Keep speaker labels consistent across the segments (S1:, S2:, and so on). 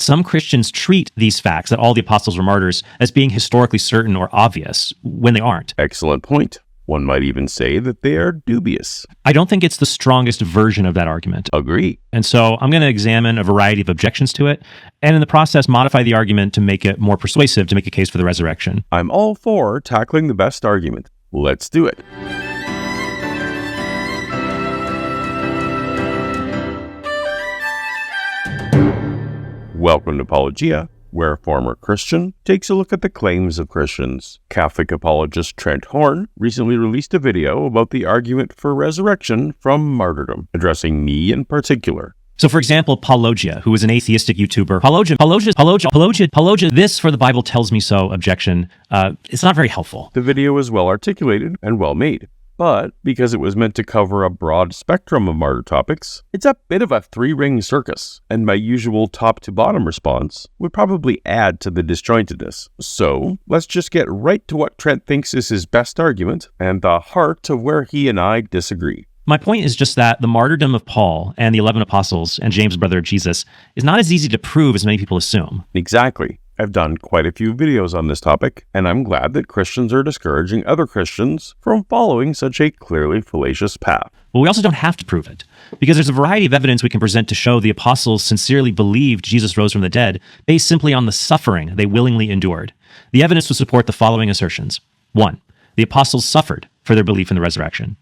S1: Some Christians treat these facts, that all the apostles were martyrs, as being historically certain or obvious, when they aren't.
S2: Excellent point. One might even say that they are dubious.
S1: I don't think it's the strongest version of that argument.
S2: Agree.
S1: And so I'm going to examine a variety of objections to it, and in the process modify the argument to make it more persuasive, to make a case for the resurrection.
S2: I'm all for tackling the best argument. Let's do it. Welcome to Paulogia, where a former Christian takes a look at the claims of Christians. Catholic apologist Trent recently released a video about the argument for resurrection from Martyrdom, addressing me in particular.
S1: So, for example, Paulogia, who is an atheistic YouTuber, Paulogia, this for the Bible tells me so objection, it's not very helpful.
S2: The video is well articulated and well made. But because it was meant to cover a broad spectrum of martyr topics, it's a bit of a three-ring circus, and my usual top-to-bottom response would probably add to the disjointedness. So, let's just get right to what Trent thinks is his best argument, and the heart of where he and I disagree.
S1: My point is just that the martyrdom of Paul and the 11 apostles and James, brother of Jesus, is not as easy to prove as many people assume.
S2: Exactly. I've done quite a few videos on this topic, and I'm glad that Christians are discouraging other Christians from following such a clearly fallacious path.
S1: But we also don't have to prove it, because there's a variety of evidence we can present to show the apostles sincerely believed Jesus rose from the dead, based simply on the suffering they willingly endured. The evidence would support the following assertions. 1. The apostles suffered for their belief in the resurrection.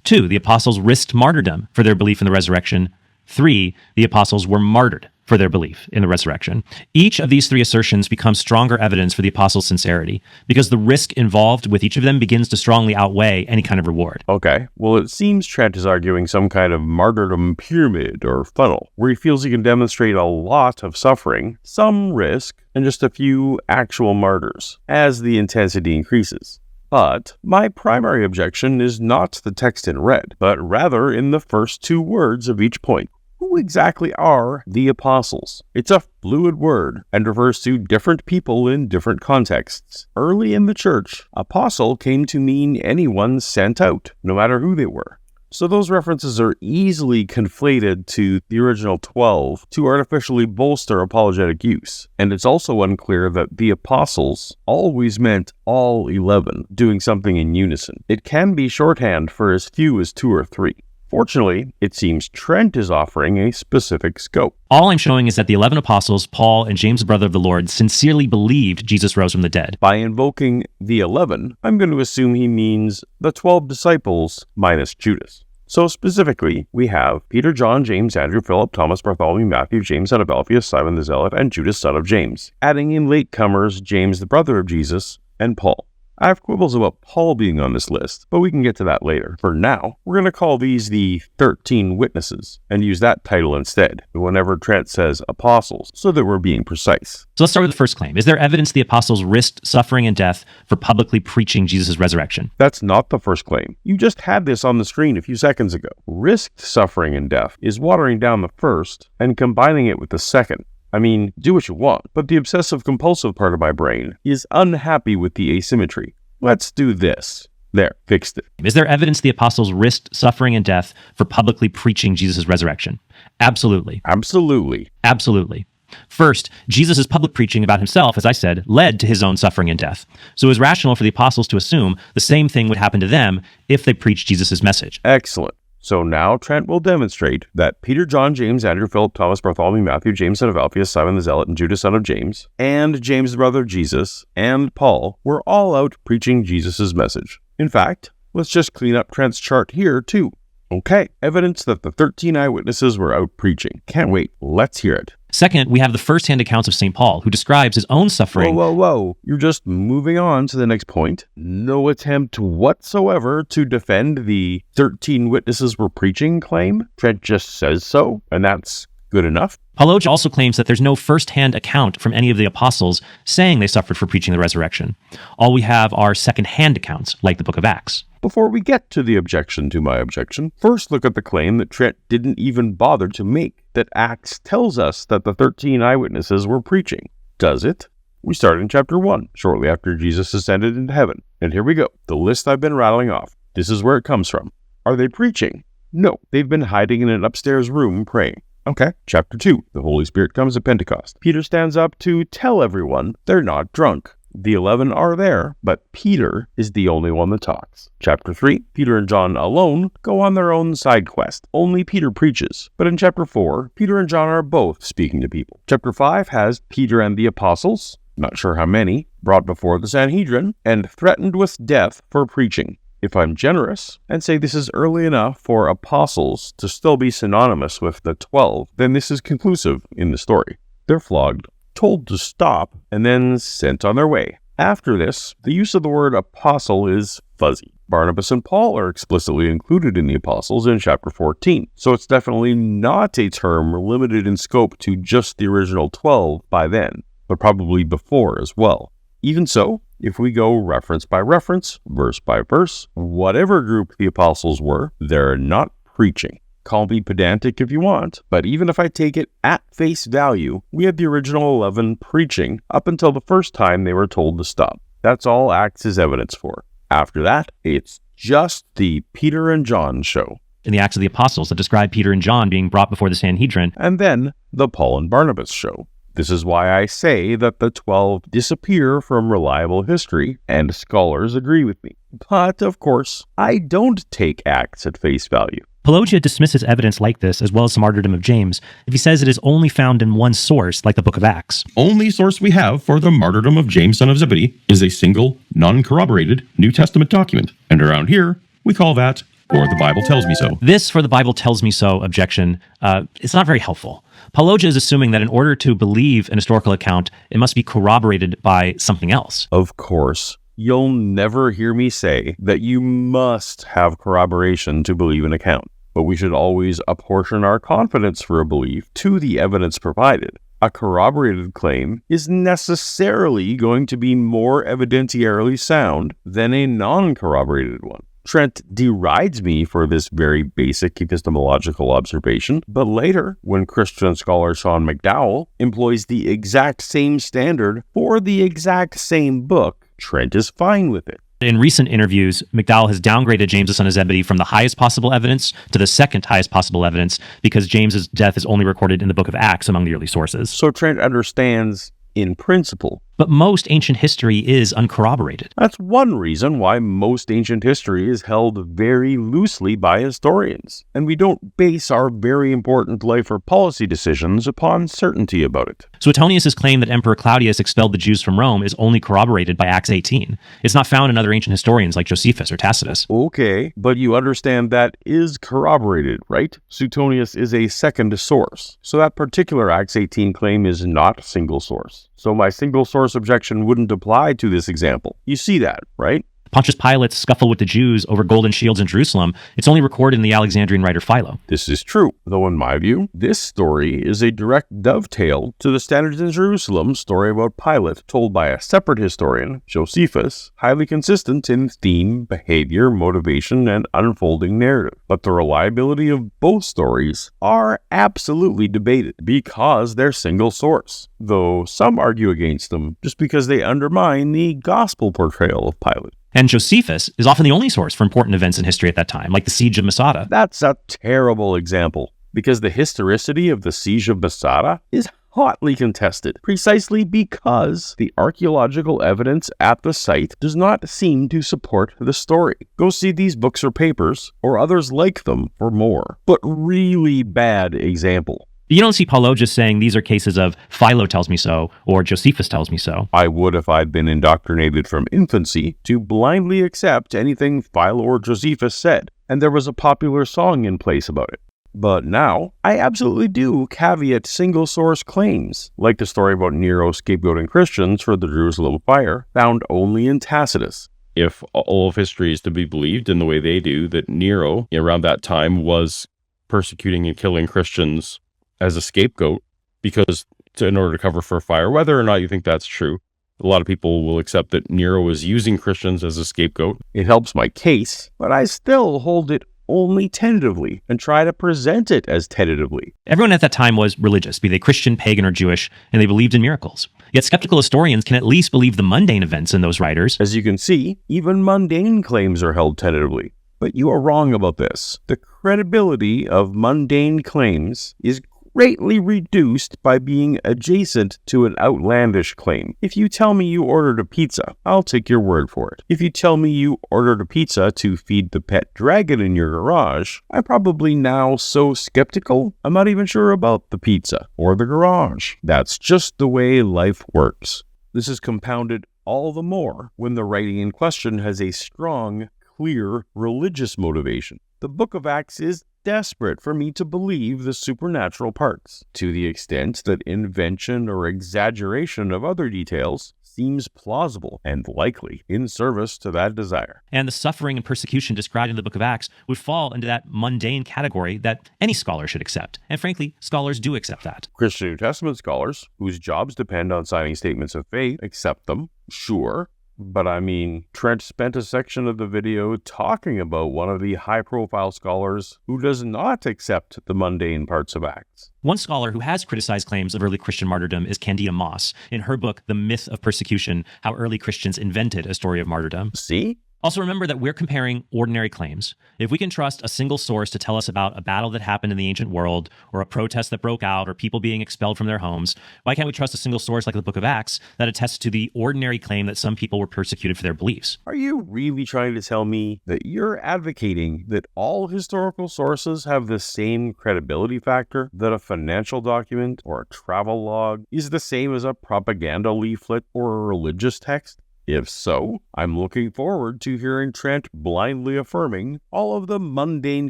S1: 2. The apostles risked martyrdom for their belief in the resurrection. 3. The apostles were martyred for their belief in the resurrection. Each of these three assertions becomes stronger evidence for the apostles' sincerity, because the risk involved with each of them begins to strongly outweigh any kind of reward.
S2: Okay, well it seems Trent is arguing some kind of martyrdom pyramid or funnel, where he feels he can demonstrate a lot of suffering, some risk, and just a few actual martyrs, as the intensity increases. But my primary objection is not the text in red, but rather in the first two words of each point. Who exactly are the apostles? It's a fluid word and refers to different people in different contexts. Early in the church, apostle came to mean anyone sent out, no matter who they were. So those references are easily conflated to the original 12 to artificially bolster apologetic use. And it's also unclear that the apostles always meant all 11 doing something in unison. It can be shorthand for as few as 2 or 3. Fortunately, it seems Trent is offering a specific scope.
S1: All I'm showing is that the 11 apostles, Paul and James, brother of the Lord, sincerely believed Jesus rose from the dead.
S2: By invoking the 11, I'm going to assume he means the 12 disciples minus Judas. So specifically, we have Peter, John, James, Andrew, Philip, Thomas, Bartholomew, Matthew, James, son of Alphaeus, Simon the Zealot, and Judas, son of James, adding in latecomers James, the brother of Jesus, and Paul. I have quibbles about Paul being on this list, but we can get to that later. For now, we're going to call these the 13 witnesses and use that title instead whenever Trent says apostles, so that we're being precise.
S1: So let's start with the first claim. Is there evidence the apostles risked suffering and death for publicly preaching Jesus' resurrection?
S2: That's not the first claim. You just had this on the screen a few seconds ago. Risked suffering and death is watering down the first and combining it with the second. I mean, do what you want, but the obsessive-compulsive part of my brain is unhappy with the asymmetry. Let's do this. There, fixed it.
S1: Is there evidence the apostles risked suffering and death for publicly preaching Jesus' resurrection? Absolutely.
S2: Absolutely.
S1: Absolutely. First, Jesus' public preaching about himself, as I said, led to his own suffering and death. So it was rational for the apostles to assume the same thing would happen to them if they preached Jesus' message.
S2: Excellent. So now Trent will demonstrate that Peter, John, James, Andrew, Philip, Thomas, Bartholomew, Matthew, James, son of Alphaeus, Simon the Zealot, and Judas, son of James, and James, the brother of Jesus, and Paul were all out preaching Jesus' message. In fact, let's just clean up Trent's chart here, too. Okay, evidence that the 13 eyewitnesses were out preaching. Can't wait. Let's hear it.
S1: Second, we have the first-hand accounts of St. Paul, who describes his own suffering.
S2: Whoa. You're just moving on to the next point. No attempt whatsoever to defend the 13 witnesses were preaching claim. Trent just says so, and that's good enough.
S1: Paulogia also claims that there's no first-hand account from any of the apostles saying they suffered for preaching the resurrection. All we have are second-hand accounts, like the book of Acts.
S2: Before we get to the objection to my objection, first look at the claim that Trent didn't even bother to make, that Acts tells us that the 13 eyewitnesses were preaching. Does it? We start in chapter 1, shortly after Jesus ascended into heaven. And here we go, the list I've been rattling off. This is where it comes from. Are they preaching? No, they've been hiding in an upstairs room praying. Okay. Chapter 2. The Holy Spirit comes at Pentecost. Peter stands up to tell everyone they're not drunk. The 11 are there, but Peter is the only one that talks. Chapter 3, Peter and John alone go on their own side quest. Only Peter preaches. But in chapter 4, Peter and John are both speaking to people. Chapter 5 has Peter and the apostles, not sure how many, brought before the Sanhedrin and threatened with death for preaching. If I'm generous and say this is early enough for apostles to still be synonymous with the 12, then this is conclusive in the story. They're flogged, told to stop, and then sent on their way. After this, the use of the word apostle is fuzzy. Barnabas and Paul are explicitly included in the apostles in chapter 14, so it's definitely not a term limited in scope to just the original 12 by then, but probably before as well. Even so, if we go reference by reference, verse by verse, whatever group the apostles were, they're not preaching. Call me pedantic if you want, but even if I take it at face value, we had the original 11 preaching up until the first time they were told to stop. That's all Acts is evidence for. After that, it's just the Peter and John show.
S1: In the Acts of the Apostles that describe Peter and John being brought before the Sanhedrin.
S2: And then the Paul and Barnabas show. This is why I say that the 12 disappear from reliable history, and scholars agree with me. But, of course, I don't take Acts at face value.
S1: Paulogia dismisses evidence like this, as well as the Martyrdom of James, if he says it is only found in one source, like the book of Acts.
S3: Only source we have for the Martyrdom of James, son of Zebedee, is a single, non-corroborated New Testament document. And around here, we call that, or the Bible tells me so.
S1: This, for the Bible tells me so objection, it's not very helpful. Paulogia is assuming that in order to believe an historical account, it must be corroborated by something else.
S2: Of course. You'll never hear me say that you must have corroboration to believe an account, but we should always apportion our confidence for a belief to the evidence provided. A corroborated claim is necessarily going to be more evidentiarily sound than a non-corroborated one. Trent derides me for this very basic epistemological observation, but later, when Christian scholar Sean McDowell employs the exact same standard for the exact same book, Trent is fine with it.
S1: In recent interviews, McDowell has downgraded James the son of Zebedee from the highest possible evidence to the second highest possible evidence because James's death is only recorded in the book of Acts among the early sources.
S2: So Trent understands in principle.
S1: But most ancient history is uncorroborated.
S2: That's one reason why most ancient history is held very loosely by historians, and we don't base our very important life or policy decisions upon certainty about it.
S1: Suetonius' claim that Emperor Claudius expelled the Jews from Rome is only corroborated by Acts 18. It's not found in other ancient historians like Josephus or Tacitus.
S2: Okay, but you understand that is corroborated, right? Suetonius is a second source, so that particular Acts 18 claim is not a single source. So my single source objection wouldn't apply to this example. You see that, right?
S1: Pontius Pilate's scuffle with the Jews over golden shields in Jerusalem, it's only recorded in the Alexandrian writer Philo.
S2: This is true, though in my view, this story is a direct dovetail to the Standards in Jerusalem story about Pilate told by a separate historian, Josephus, highly consistent in theme, behavior, motivation, and unfolding narrative. But the reliability of both stories are absolutely debated because they're single source, though some argue against them just because they undermine the gospel portrayal of Pilate.
S1: And Josephus is often the only source for important events in history at that time, like the siege of Masada.
S2: That's a terrible example, because the historicity of the siege of Masada is hotly contested, precisely because the archaeological evidence at the site does not seem to support the story. Go see these books or papers, or others like them, for more. But really bad example.
S1: You don't see Paulogia saying these are cases of Philo tells me so, or Josephus tells me so.
S2: I would if I'd been indoctrinated from infancy to blindly accept anything Philo or Josephus said, and there was a popular song in place about it. But now, I absolutely do caveat single-source claims, like the story about Nero scapegoating Christians for the Jerusalem fire, found only in Tacitus.
S3: If all of history is to be believed in the way they do, that Nero, around that time, was persecuting and killing Christians as a scapegoat, because in order to cover for a fire, whether or not you think that's true, a lot of people will accept that Nero was using Christians as a scapegoat.
S2: It helps my case, but I still hold it only tentatively and try to present it as tentatively.
S1: Everyone at that time was religious, be they Christian, pagan, or Jewish, and they believed in miracles. Yet skeptical historians can at least believe the mundane events in those writers.
S2: As you can see, even mundane claims are held tentatively. But you are wrong about this. The credibility of mundane claims is greatly reduced by being adjacent to an outlandish claim. If you tell me you ordered a pizza, I'll take your word for it. If you tell me you ordered a pizza to feed the pet dragon in your garage, I'm probably now so skeptical, I'm not even sure about the pizza or the garage. That's just the way life works. This is compounded all the more when the writing in question has a strong, clear religious motivation. The book of Acts is desperate for me to believe the supernatural parts, to the extent that invention or exaggeration of other details seems plausible and likely in service to that desire.
S1: And the suffering and persecution described in the book of Acts would fall into that mundane category that any scholar should accept. And frankly, scholars do accept that.
S2: Christian New Testament scholars, whose jobs depend on signing statements of faith, accept them, sure. But I mean, Trent spent a section of the video talking about one of the high-profile scholars who does not accept the mundane parts of Acts.
S1: One scholar who has criticized claims of early Christian martyrdom is Candida Moss in her book, The Myth of Persecution, How Early Christians Invented a Story of Martyrdom.
S2: See?
S1: Also remember that we're comparing ordinary claims. If we can trust a single source to tell us about a battle that happened in the ancient world, or a protest that broke out, or people being expelled from their homes, why can't we trust a single source like the book of Acts that attests to the ordinary claim that some people were persecuted for their beliefs?
S2: Are you really trying to tell me that you're advocating that all historical sources have the same credibility factor, that a financial document or a travel log is the same as a propaganda leaflet or a religious text? If so, I'm looking forward to hearing Trent blindly affirming all of the mundane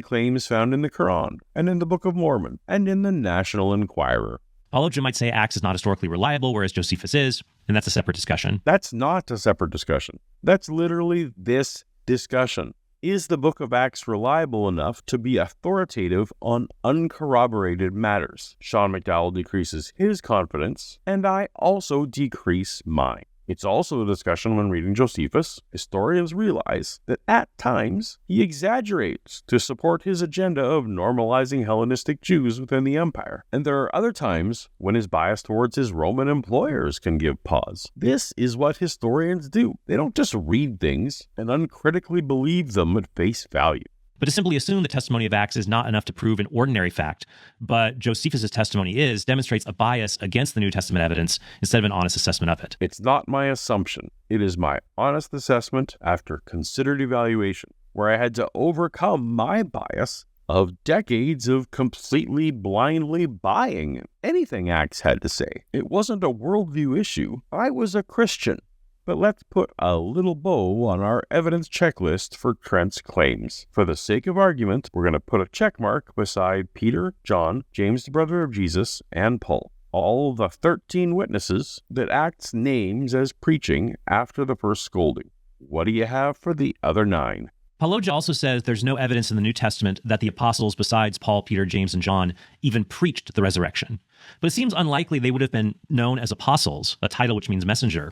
S2: claims found in the Quran and in the Book of Mormon and in the National Enquirer.
S1: Paulogia might say Acts is not historically reliable, whereas Josephus is, and that's a separate discussion.
S2: That's not a separate discussion. That's literally this discussion. Is the book of Acts reliable enough to be authoritative on uncorroborated matters? Sean McDowell decreases his confidence, and I also decrease mine. It's also a discussion when reading Josephus. Historians realize that at times he exaggerates to support his agenda of normalizing Hellenistic Jews within the empire. And there are other times when his bias towards his Roman employers can give pause. This is what historians do. They don't just read things and uncritically believe them at face value.
S1: But to simply assume the testimony of Acts is not enough to prove an ordinary fact, but Josephus' testimony demonstrates a bias against the New Testament evidence instead of an honest assessment of it.
S2: It's not my assumption. It is my honest assessment after considered evaluation, where I had to overcome my bias of decades of completely blindly buying anything Acts had to say. It wasn't a worldview issue. I was a Christian. But let's put a little bow on our evidence checklist for Trent's claims. For the sake of argument, we're going to put a check mark beside Peter, John, James the brother of Jesus, and Paul. All the 13 witnesses that Acts names as preaching after the first scolding. What do you have for the other 9?
S1: Paulogia also says there's no evidence in the New Testament that the apostles besides Paul, Peter, James, and John even preached the resurrection. But it seems unlikely they would have been known as apostles, a title which means messenger,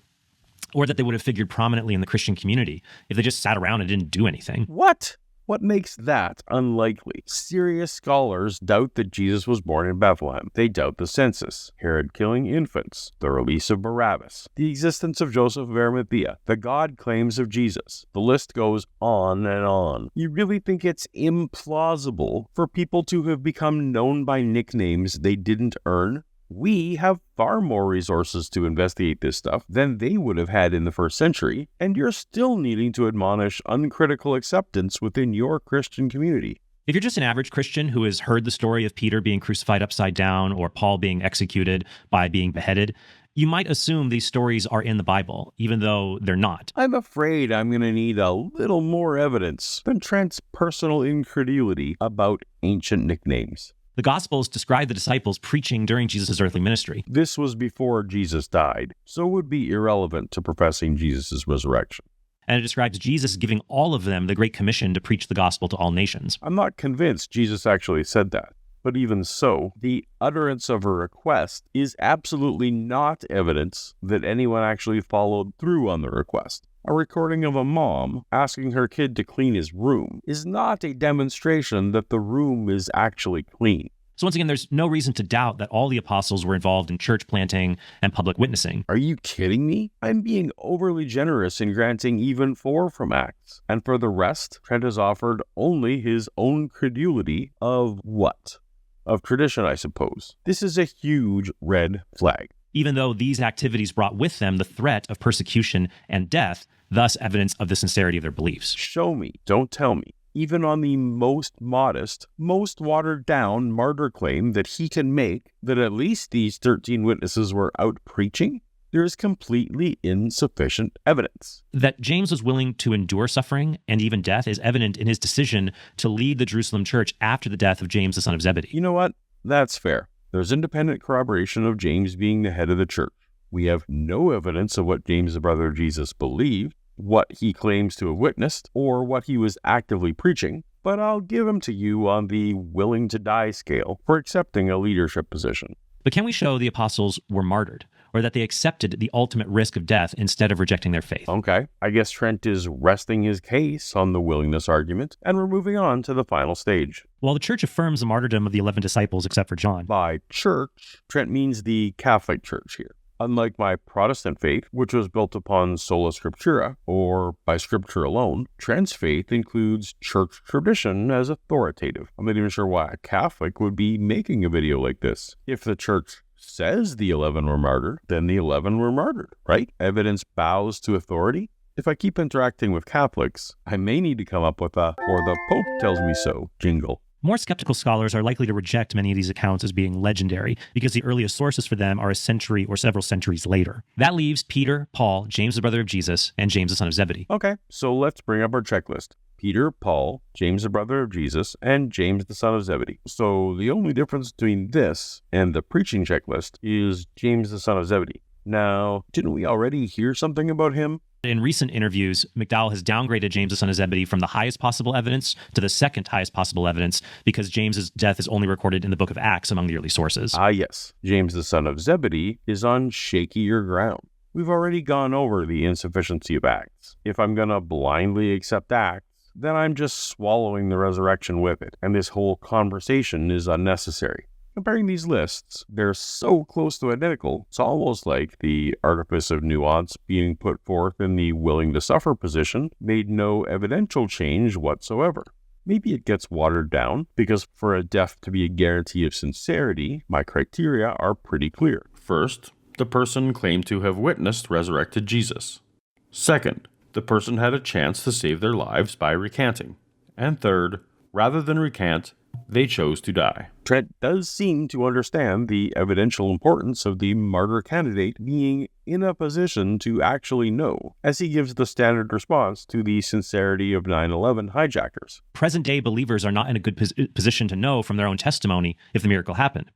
S1: or that they would have figured prominently in the Christian community if they just sat around and didn't do anything.
S2: What? What makes that unlikely? Serious scholars doubt that Jesus was born in Bethlehem. They doubt the census, Herod killing infants, the release of Barabbas, the existence of Joseph of Arimathea, the God claims of Jesus. The list goes on and on. You really think it's implausible for people to have become known by nicknames they didn't earn? We have far more resources to investigate this stuff than they would have had in the first century, and you're still needing to admonish uncritical acceptance within your Christian community.
S1: If you're just an average Christian who has heard the story of Peter being crucified upside down or Paul being executed by being beheaded, you might assume these stories are in the Bible, even though they're not.
S2: I'm afraid I'm going to need a little more evidence than Trent's personal incredulity about ancient nicknames.
S1: The Gospels describe the disciples preaching during Jesus' earthly ministry.
S2: This was before Jesus died, so would be irrelevant to professing Jesus' resurrection.
S1: And it describes Jesus giving all of them the Great Commission to preach the gospel to all nations.
S2: I'm not convinced Jesus actually said that. But even so, the utterance of a request is absolutely not evidence that anyone actually followed through on the request. A recording of a mom asking her kid to clean his room is not a demonstration that the room is actually clean.
S1: So once again, there's no reason to doubt that all the apostles were involved in church planting and public witnessing.
S2: Are you kidding me? I'm being overly generous in granting even 4 from Acts. And for the rest, Trent has offered only his own credulity of what? of tradition, I suppose. This is a huge red flag.
S1: Even though these activities brought with them the threat of persecution and death, thus evidence of the sincerity of their beliefs.
S2: Show me, don't tell me. Even on the most modest, most watered-down martyr claim that he can make that at least these 13 witnesses were out preaching, there is completely insufficient evidence.
S1: That James was willing to endure suffering and even death is evident in his decision to lead the Jerusalem church after the death of James, the son of Zebedee.
S2: You know what? That's fair. There's independent corroboration of James being the head of the church. We have no evidence of what James, the brother of Jesus, believed, what he claims to have witnessed, or what he was actively preaching, but I'll give him to you on the willing to die scale for accepting a leadership position.
S1: But can we show the apostles were martyred, or that they accepted the ultimate risk of death instead of rejecting their faith?
S2: Okay, I guess Trent is resting his case on the willingness argument, and we're moving on to the final stage.
S1: While the church affirms the martyrdom of the 11 disciples except for John.
S2: By church, Trent means the Catholic Church here. Unlike my Protestant faith, which was built upon sola scriptura, or by scripture alone, Trent's faith includes church tradition as authoritative. I'm not even sure why a Catholic would be making a video like this. If the church says the 11 were martyred, then the 11 were martyred, right? Evidence bows to authority. If I keep interacting with Catholics, I may need to come up with a "or the Pope tells me so" jingle.
S1: More skeptical scholars are likely to reject many of these accounts as being legendary because the earliest sources for them are a century or several centuries later. That leaves Peter, Paul, James the brother of Jesus, and James the son of Zebedee.
S2: Okay, so let's bring up our checklist. Peter, Paul, James the brother of Jesus, and James the son of Zebedee. So the only difference between this and the preaching checklist is James the son of Zebedee. Now, didn't we already hear something about him?
S1: In recent interviews, McDowell has downgraded James the son of Zebedee from the highest possible evidence to the second highest possible evidence because James's death is only recorded in the book of Acts among the early sources.
S2: Ah, yes. James the son of Zebedee is on shakier ground. We've already gone over the insufficiency of Acts. If I'm going to blindly accept Acts, then I'm just swallowing the resurrection with it, and this whole conversation is unnecessary. Comparing these lists, they're so close to identical, it's almost like the artifice of nuance being put forth in the willing to suffer position made no evidential change whatsoever. Maybe it gets watered down, because for a death to be a guarantee of sincerity, my criteria are pretty clear.
S3: First, the person claimed to have witnessed resurrected Jesus. Second, the person had a chance to save their lives by recanting. And third, rather than recant, they chose to die.
S2: Trent does seem to understand the evidential importance of the martyr candidate being in a position to actually know, as he gives the standard response to the sincerity of 9/11 hijackers.
S1: Present-day believers are not in a good position to know from their own testimony if the miracle happened.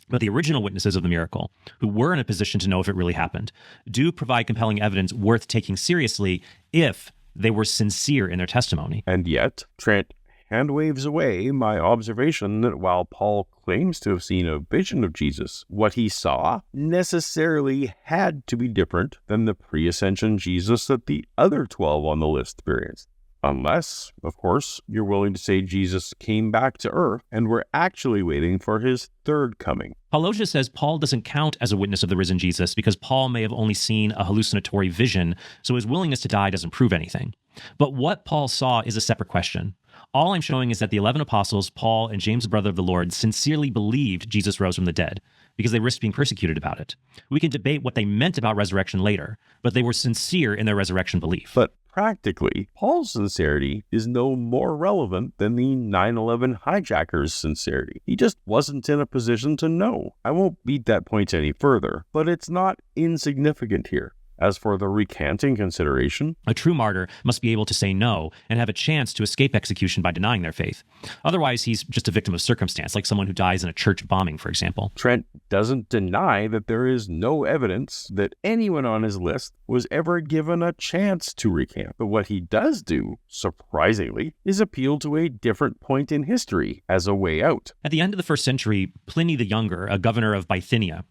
S1: But the original witnesses of the miracle, who were in a position to know if it really happened, do provide compelling evidence worth taking seriously if they were sincere in their testimony.
S2: And yet, Trent hand waves away my observation that while Paul claims to have seen a vision of Jesus, what he saw necessarily had to be different than the pre-ascension Jesus that the other 12 on the list experienced. Unless, of course, you're willing to say Jesus came back to earth and we're actually waiting for his third coming.
S1: Paulogia says Paul doesn't count as a witness of the risen Jesus because Paul may have only seen a hallucinatory vision, so his willingness to die doesn't prove anything. But what Paul saw is a separate question. All I'm showing is that the 11 apostles, Paul and James, the brother of the Lord, sincerely believed Jesus rose from the dead because they risked being persecuted about it. We can debate what they meant about resurrection later, but they were sincere in their resurrection belief.
S2: But practically, Paul's sincerity is no more relevant than the 9/11 hijackers' sincerity. He just wasn't in a position to know. I won't beat that point any further, but it's not insignificant here. As for the recanting consideration,
S1: a true martyr must be able to say no and have a chance to escape execution by denying their faith. Otherwise, he's just a victim of circumstance, like someone who dies in a church bombing, for example.
S2: Trent doesn't deny that there is no evidence that anyone on his list was ever given a chance to recant. But what he does do, surprisingly, is appeal to a different point in history as a way out.
S1: At the end of the first century, Pliny the Younger, a governor of Bithynia,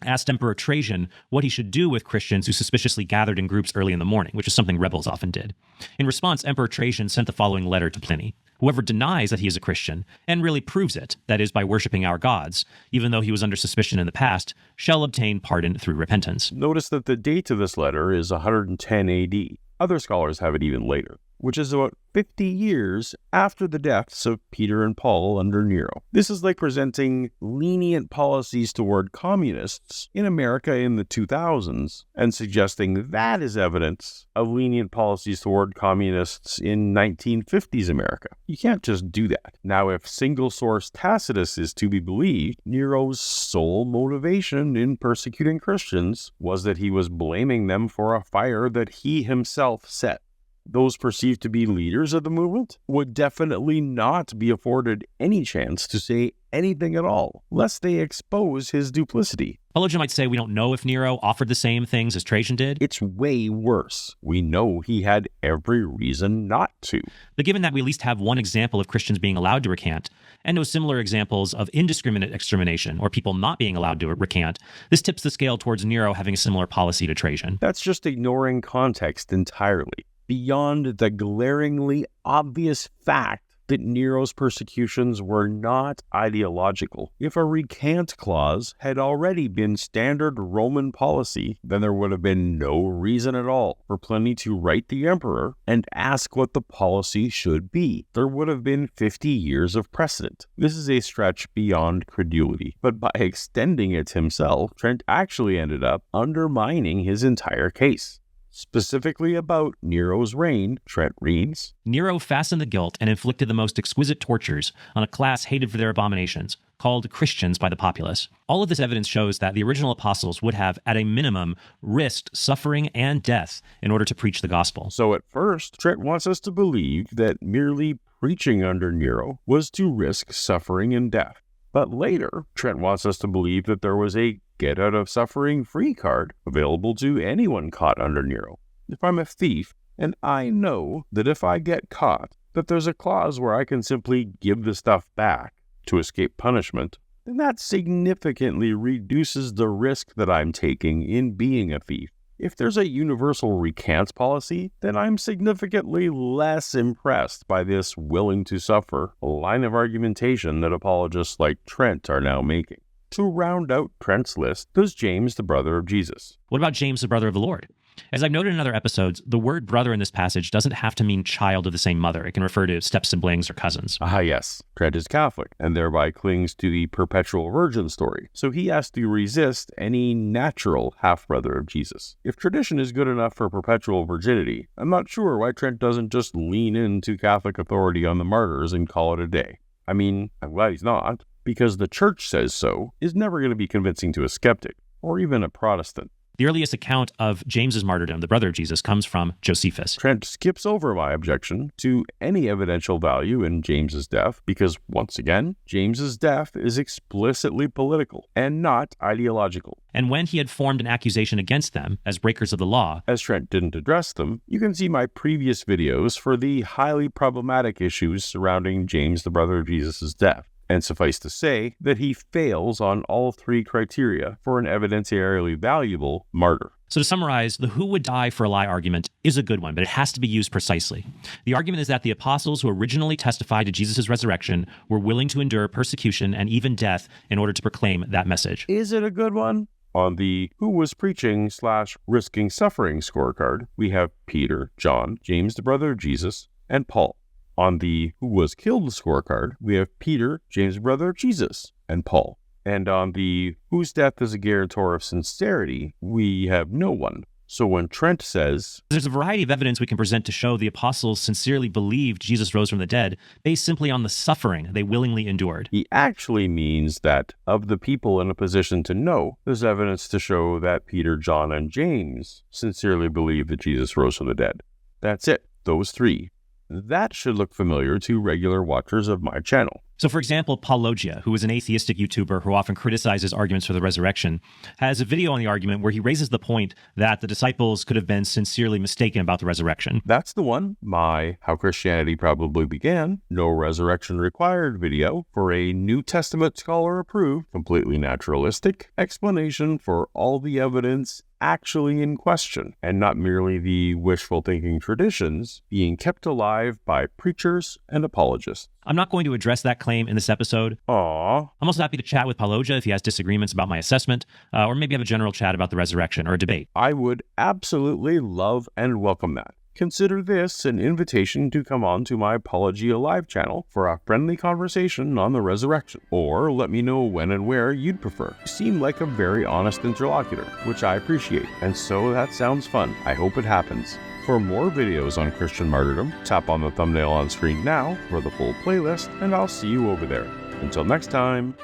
S1: asked Emperor Trajan what he should do with Christians who suspiciously gathered in groups early in the morning, which is something rebels often did. In response, Emperor Trajan sent the following letter to Pliny. Whoever denies that he is a Christian, and really proves it, that is, by worshiping our gods, even though he was under suspicion in the past, shall obtain pardon through repentance.
S2: Notice that the date of this letter is 110 AD. Other scholars have it even later. which is about 50 years after the deaths of Peter and Paul under Nero. This is like presenting lenient policies toward communists in America in the 2000s and suggesting that is evidence of lenient policies toward communists in 1950s America. You can't just do that. Now, if single source Tacitus is to be believed, Nero's sole motivation in persecuting Christians was that he was blaming them for a fire that he himself set. Those perceived to be leaders of the movement would definitely not be afforded any chance to say anything at all, lest they expose his duplicity.
S1: Paulogia might say we don't know if Nero offered the same things as Trajan did.
S2: It's way worse. We know he had every reason not to.
S1: But given that we at least have one example of Christians being allowed to recant, and no similar examples of indiscriminate extermination or people not being allowed to recant, this tips the scale towards Nero having a similar policy to Trajan.
S2: That's just ignoring context entirely. Beyond the glaringly obvious fact that Nero's persecutions were not ideological. If a recant clause had already been standard Roman policy, then there would have been no reason at all for Pliny to write the emperor and ask what the policy should be. There would have been 50 years of precedent. This is a stretch beyond credulity, but by extending it himself, Trent actually ended up undermining his entire case. Specifically about Nero's reign, Trent reads,
S1: Nero fastened the guilt and inflicted the most exquisite tortures on a class hated for their abominations, called Christians by the populace. All of this evidence shows that the original apostles would have, at a minimum, risked suffering and death in order to preach the gospel.
S2: So at first, Trent wants us to believe that merely preaching under Nero was to risk suffering and death. But later, Trent wants us to believe that there was a get-out-of-suffering free card available to anyone caught under Nero. If I'm a thief, and I know that if I get caught, that there's a clause where I can simply give the stuff back to escape punishment, then that significantly reduces the risk that I'm taking in being a thief. If there's a universal recant policy, then I'm significantly less impressed by this willing to suffer line of argumentation that apologists like Trent are now making. To round out Trent's list, there's James, the brother of Jesus.
S1: What about James, the brother of the Lord? As I've noted in other episodes, the word brother in this passage doesn't have to mean child of the same mother. It can refer to step-siblings or cousins.
S2: Ah, yes. Trent is Catholic, and thereby clings to the perpetual virgin story, so he has to resist any natural half-brother of Jesus. If tradition is good enough for perpetual virginity, I'm not sure why Trent doesn't just lean into Catholic authority on the martyrs and call it a day. I mean, I'm glad he's not, because the church says so is never going to be convincing to a skeptic, or even a Protestant.
S1: The earliest account of James's martyrdom, the brother of Jesus, comes from Josephus.
S2: Trent skips over my objection to any evidential value in James's death because, once again, James's death is explicitly political and not ideological.
S1: And when he had formed an accusation against them as breakers of the law,
S2: as Trent didn't address them, you can see my previous videos for the highly problematic issues surrounding James, the brother of Jesus' death. And suffice to say that he fails on all three criteria for an evidentiarily valuable martyr.
S1: So to summarize, the who would die for a lie argument is a good one, but it has to be used precisely. The argument is that the apostles who originally testified to Jesus' resurrection were willing to endure persecution and even death in order to proclaim that message.
S2: Is it a good one? On the who was preaching / risking suffering scorecard, we have Peter, John, James the brother of Jesus, and Paul. On the who was killed scorecard, we have Peter, James, brother of Jesus, and Paul. And on the whose death is a guarantor of sincerity, we have no one. So when Trent says,
S1: there's a variety of evidence we can present to show the apostles sincerely believed Jesus rose from the dead, based simply on the suffering they willingly endured,
S2: he actually means that of the people in a position to know, there's evidence to show that Peter, John, and James sincerely believed that Jesus rose from the dead. That's it, those three. That should look familiar to regular watchers of my channel.
S1: So for example, Paulogia, who is an atheistic YouTuber who often criticizes arguments for the resurrection, has a video on the argument where he raises the point that the disciples could have been sincerely mistaken about the resurrection.
S2: That's the one, my How Christianity Probably Began, No Resurrection Required video for a New Testament scholar-approved, completely naturalistic explanation for all the evidence actually in question, and not merely the wishful thinking traditions being kept alive by preachers and apologists.
S1: I'm not going to address that claim in this episode.
S2: Aww.
S1: I'm also happy to chat with Paulogia if he has disagreements about my assessment, or maybe have a general chat about the resurrection or a debate.
S2: I would absolutely love and welcome that. consider this an invitation to come on to my Paulogia live channel for a friendly conversation on the resurrection, or let me know when and where you'd prefer. You seem like a very honest interlocutor, which I appreciate, and so that sounds fun. I hope it happens. For more videos on Christian martyrdom, tap on the thumbnail on screen now for the full playlist, and I'll see you over there. Until next time,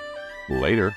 S2: later.